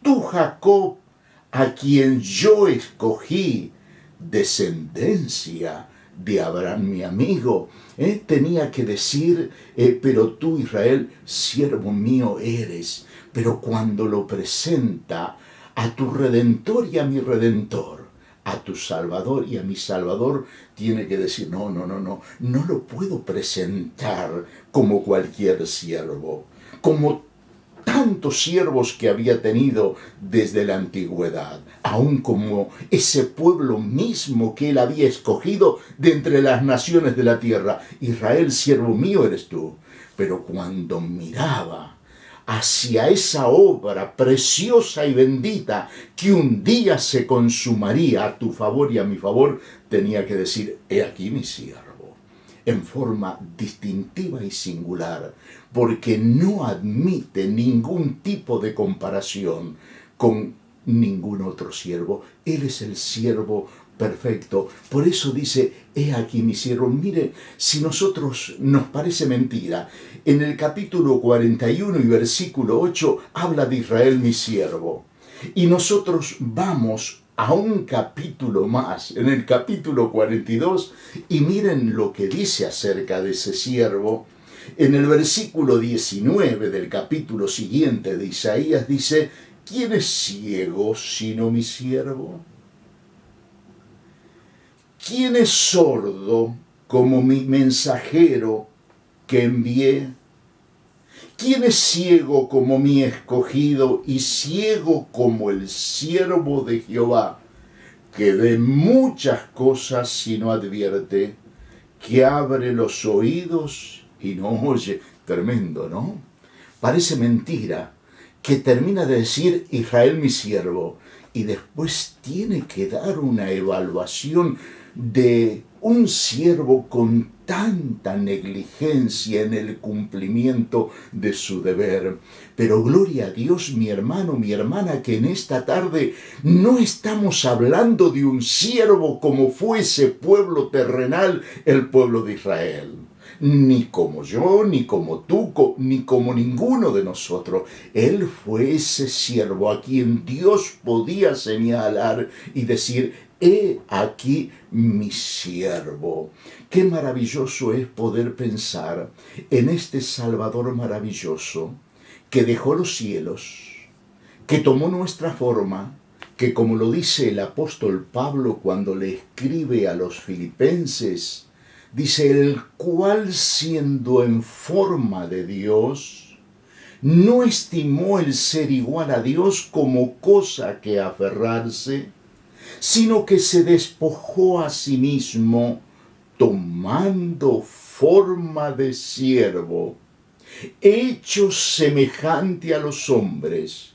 Tú, Jacob, a quien yo escogí, descendencia de Abraham, mi amigo. Tenía que decir, pero tú, Israel, siervo mío eres. Pero cuando lo presenta a tu Redentor y a mi Redentor, a tu Salvador y a mi Salvador, tiene que decir, no lo puedo presentar como cualquier siervo, como tantos siervos que había tenido desde la antigüedad, aun como ese pueblo mismo que él había escogido de entre las naciones de la tierra. Israel, siervo mío eres tú. Pero cuando miraba hacia esa obra preciosa y bendita que un día se consumaría a tu favor y a mi favor, tenía que decir, he aquí mi siervo, en forma distintiva y singular, porque no admite ningún tipo de comparación con ningún otro siervo. Él es el siervo perfecto. Por eso dice, he aquí mi siervo. Mire, si nosotros nos parece mentira, en el capítulo 41 y versículo 8 habla de Israel mi siervo. Y nosotros vamos a un capítulo más, en el capítulo 42, y miren lo que dice acerca de ese siervo. En el versículo 19 del capítulo siguiente de Isaías dice, ¿quién es ciego sino mi siervo? ¿Quién es sordo como mi mensajero que envié? ¿Quién es ciego como mi escogido y ciego como el siervo de Jehová, que ve muchas cosas si no advierte, que abre los oídos y no oye? Tremendo, ¿no? Parece mentira que termina de decir Israel mi siervo y después tiene que dar una evaluación de un siervo con tanta negligencia en el cumplimiento de su deber. Pero gloria a Dios, mi hermano, mi hermana, que en esta tarde no estamos hablando de un siervo como fue ese pueblo terrenal, el pueblo de Israel. Ni como yo, ni como tú, ni como ninguno de nosotros. Él fue ese siervo a quien Dios podía señalar y decir, he aquí mi siervo. Qué maravilloso es poder pensar en este Salvador maravilloso que dejó los cielos, que tomó nuestra forma, que como lo dice el apóstol Pablo cuando le escribe a los filipenses, dice, el cual siendo en forma de Dios, no estimó el ser igual a Dios como cosa que aferrarse, sino que se despojó a sí mismo, tomando forma de siervo, hecho semejante a los hombres,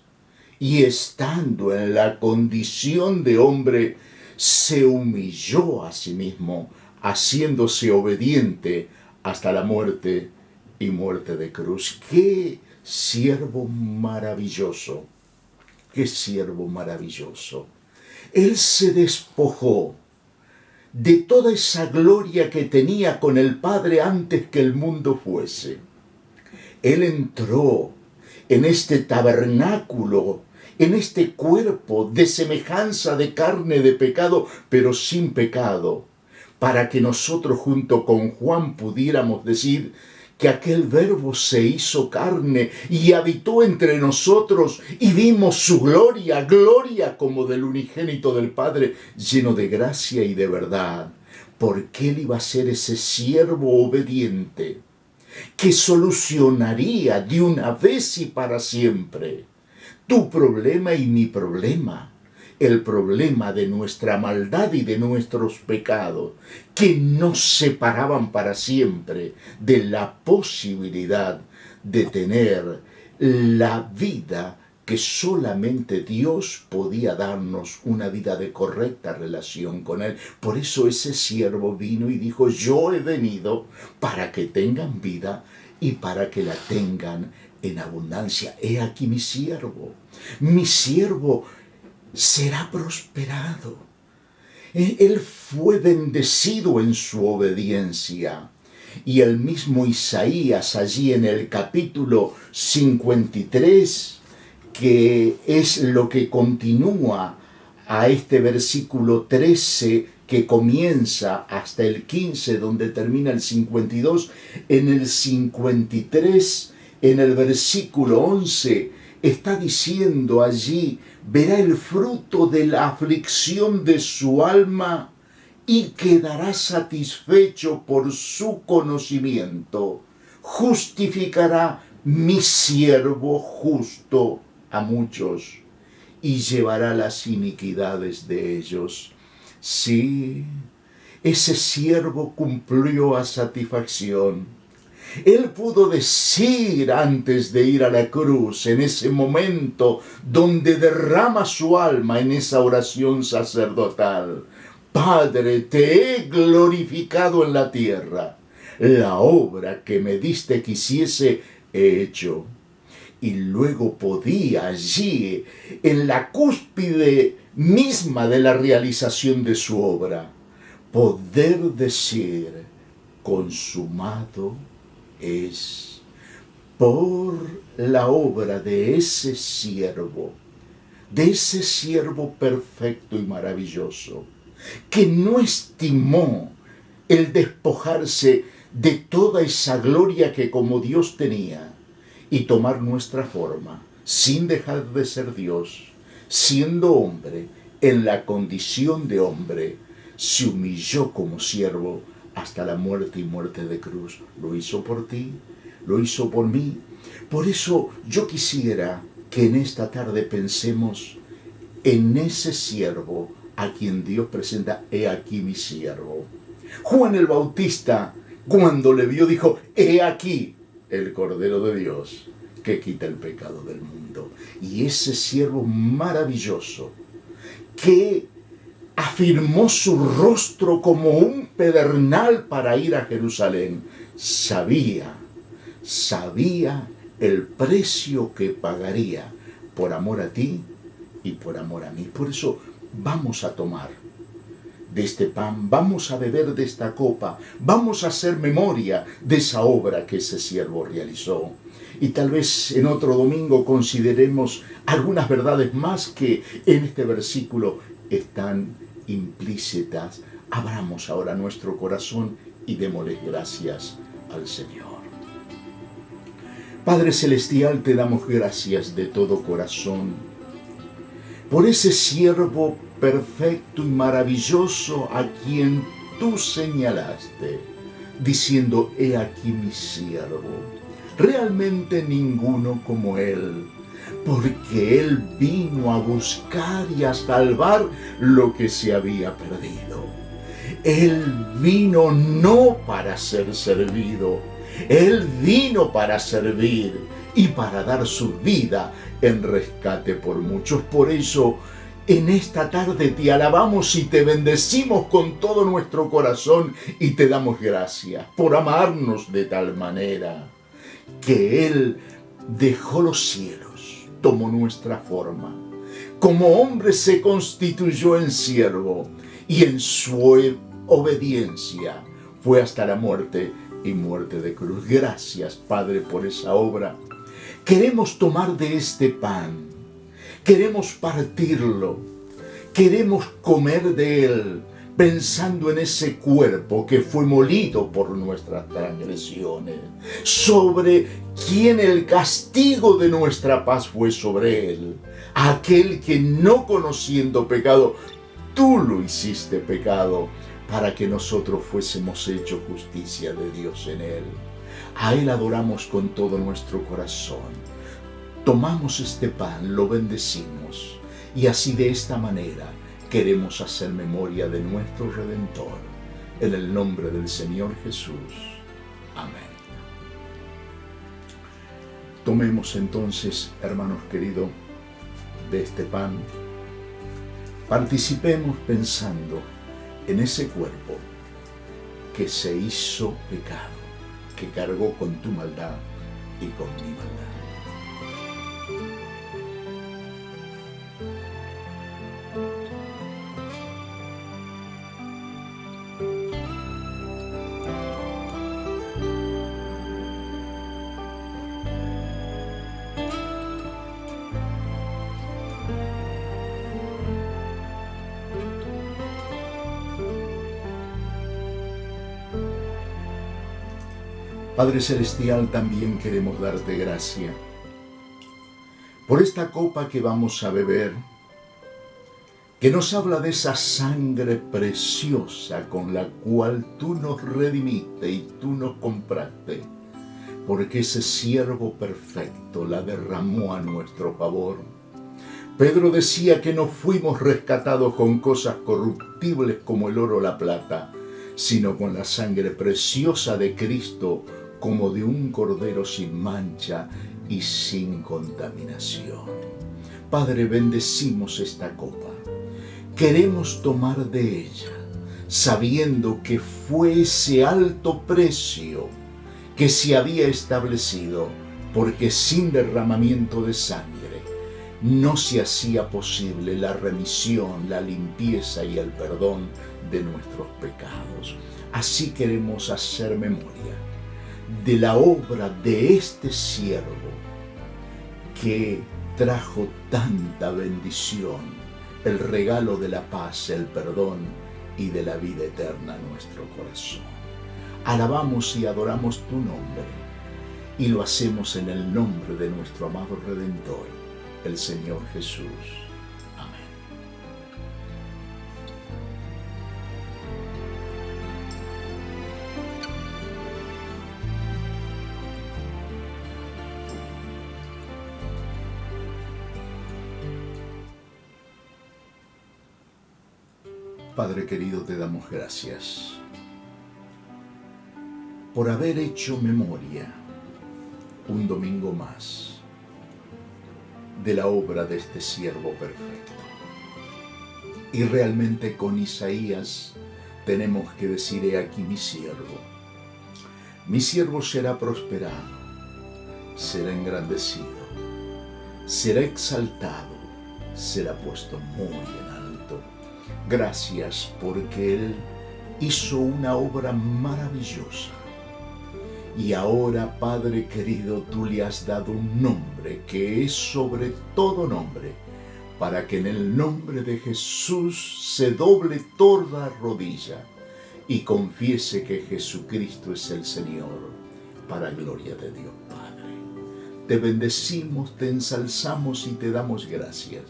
y estando en la condición de hombre, se humilló a sí mismo, haciéndose obediente hasta la muerte y muerte de cruz. ¡Qué siervo maravilloso! ¡Qué siervo maravilloso! Él se despojó de toda esa gloria que tenía con el Padre antes que el mundo fuese. Él entró en este tabernáculo, en este cuerpo de semejanza de carne de pecado, pero sin pecado, para que nosotros junto con Juan pudiéramos decir que aquel Verbo se hizo carne y habitó entre nosotros y vimos su gloria, gloria como del unigénito del Padre, lleno de gracia y de verdad, porque Él iba a ser ese siervo obediente que solucionaría de una vez y para siempre tu problema y mi problema, el problema de nuestra maldad y de nuestros pecados, que nos separaban para siempre de la posibilidad de tener la vida que solamente Dios podía darnos, una vida de correcta relación con Él. Por eso ese siervo vino y dijo: yo he venido para que tengan vida y para que la tengan en abundancia. He aquí mi siervo será prosperado. Él fue bendecido en su obediencia. Y el mismo Isaías, allí en el capítulo 53, que es lo que continúa a este versículo 13, que comienza hasta el 15, donde termina el 52, en el 53, en el versículo 11, está diciendo allí: verá el fruto de la aflicción de su alma y quedará satisfecho por su conocimiento. Justificará mi siervo justo a muchos y llevará las iniquidades de ellos. Sí, ese siervo cumplió a satisfacción. Él pudo decir antes de ir a la cruz, en ese momento donde derrama su alma en esa oración sacerdotal: Padre, te he glorificado en la tierra. La obra que me diste que hiciese, he hecho. Y luego podía allí, en la cúspide misma de la realización de su obra, poder decir: consumado es. Por la obra de ese siervo perfecto y maravilloso, que no estimó el despojarse de toda esa gloria que como Dios tenía y tomar nuestra forma, sin dejar de ser Dios, siendo hombre, en la condición de hombre, se humilló como siervo hasta la muerte y muerte de cruz. Lo hizo por ti, lo hizo por mí. Por eso yo quisiera que en esta tarde pensemos en ese siervo a quien Dios presenta: he aquí mi siervo. Juan el Bautista, cuando le vio, dijo: he aquí el Cordero de Dios que quita el pecado del mundo. Y ese siervo maravilloso que afirmó su rostro como un pedernal para ir a Jerusalén, sabía el precio que pagaría por amor a ti y por amor a mí. Por eso vamos a tomar de este pan, vamos a beber de esta copa, vamos a hacer memoria de esa obra que ese siervo realizó. Y tal vez en otro domingo consideremos algunas verdades más que en este versículo están implícitas. Abramos ahora nuestro corazón y démosle gracias al Señor. Padre Celestial, te damos gracias de todo corazón por ese siervo perfecto y maravilloso a quien tú señalaste, diciendo: he aquí mi siervo. realmente ninguno como Él, porque Él vino a buscar y a salvar lo que se había perdido. Él vino no para ser servido, Él vino para servir y para dar su vida en rescate por muchos. Por eso, en esta tarde te alabamos y te bendecimos con todo nuestro corazón y te damos gracias por amarnos de tal manera que Él dejó los cielos, tomó nuestra forma. Como hombre se constituyó en siervo y en su obediencia fue hasta la muerte y muerte de cruz. Gracias, Padre, por esa obra. Queremos tomar de este pan, queremos partirlo, queremos comer de él, pensando en ese cuerpo que fue molido por nuestras transgresiones, sobre quien el castigo de nuestra paz fue sobre él, aquel que no conociendo pecado, tú lo hiciste pecado, para que nosotros fuésemos hechos justicia de Dios en él. A Él adoramos con todo nuestro corazón. Tomamos este pan, lo bendecimos, y así de esta manera queremos hacer memoria de nuestro Redentor. En el nombre del Señor Jesús. Amén. Tomemos entonces, hermanos queridos, de este pan. Participemos pensando en ese cuerpo que se hizo pecado, que cargó con tu maldad y con mi maldad. Padre Celestial, también queremos darte gracia por esta copa que vamos a beber, que nos habla de esa sangre preciosa con la cual tú nos redimiste y tú nos compraste, porque ese siervo perfecto la derramó a nuestro favor. Pedro decía que no fuimos rescatados con cosas corruptibles como el oro o la plata, sino con la sangre preciosa de Cristo, como de un cordero sin mancha y sin contaminación. Padre, bendecimos esta copa. Queremos tomar de ella, sabiendo que fue ese alto precio que se había establecido, porque sin derramamiento de sangre no se hacía posible la remisión, la limpieza y el perdón de nuestros pecados. Así queremos hacer memoria de la obra de este siervo que trajo tanta bendición, el regalo de la paz, el perdón y de la vida eterna a nuestro corazón. Alabamos y adoramos tu nombre y lo hacemos en el nombre de nuestro amado Redentor, el Señor Jesús. Padre querido, te damos gracias por haber hecho memoria un domingo más de la obra de este siervo perfecto. Y realmente con Isaías tenemos que decir: he aquí mi siervo será prosperado, será engrandecido, será exaltado, será puesto muy en alto. Gracias porque Él hizo una obra maravillosa. Y ahora, Padre querido, tú le has dado un nombre que es sobre todo nombre, para que en el nombre de Jesús se doble toda rodilla y confiese que Jesucristo es el Señor, para gloria de Dios Padre. Te bendecimos, te ensalzamos y te damos gracias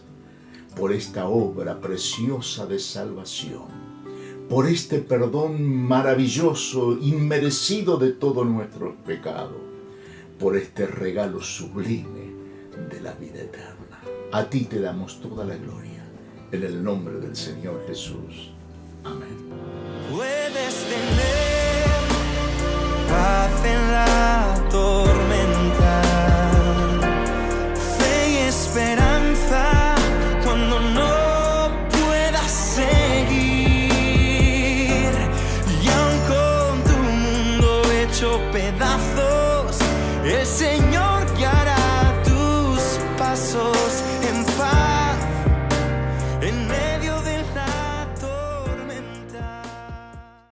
por esta obra preciosa de salvación, por este perdón maravilloso, inmerecido de todos nuestros pecados, por este regalo sublime de la vida eterna. A ti te damos toda la gloria, en el nombre del Señor Jesús. Amén.